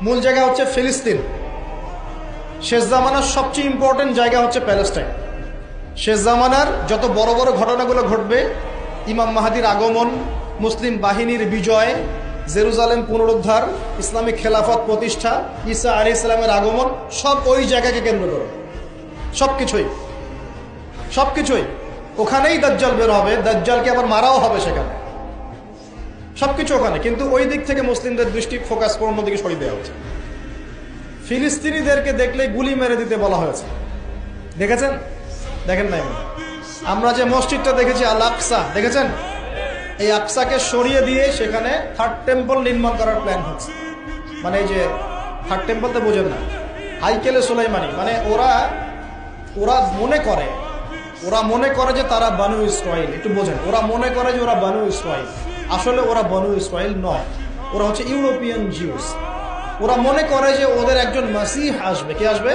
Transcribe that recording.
মূল জায়গা হচ্ছে ফিলিস্তিন। শেষ জামানার সবচেয়ে ইম্পর্টেন্ট জায়গা হচ্ছে প্যালেস্টাইন। শেষ জামানার যত বড় বড় ঘটনাগুলো ঘটবে, ইমাম মাহাদির আগমন, মুসলিম বাহিনীর বিজয়, জেরুজালেম পুনরুদ্ধার, ইসলামিক খেলাফত প্রতিষ্ঠা, ঈসা আলাইহিস সালামের আগমন, সব ওই জায়গাকে কেন্দ্র করে। সবকিছুই ওখানেই দাজ্জাল বের হবে, দাজ্জালকে আবার মারাও হবে সেখানে, সবকিছু ওখানে। কিন্তু ওই দিক থেকে মুসলিমদের দৃষ্টি ফোকাস করে অন্যদিকে সরিয়ে দেওয়া হচ্ছে। ফিলিস্তিনিদেরকে দেখলে গুলি মেরে দিতে বলা হয়েছে, দেখেছেন? দেখেন নাই? আমরা যে মসজিদটা দেখেছি আল আকসা, দেখেছেন? এই আকসাকে সরিয়ে দিয়ে সেখানে থার্ড টেম্পল নির্মাণ করার প্ল্যান হচ্ছে। মানে এই যে থার্ড টেম্পল তো বোঝেন না, হাইকেলে সুলাইমানি। মানে ওরা মনে করে যে তারা বানু ইসরাইল। একটু বোঝেন, ওরা মনে করে যে ওরা বানু ইসরাইল। আসলে ওরা বানু ইসরাইল নয়, ওরা হচ্ছে ইউরোপিয়ান জিউস। ওরা মনে করে যে ওদের একজন মাসিহ আসবে। কে আসবে?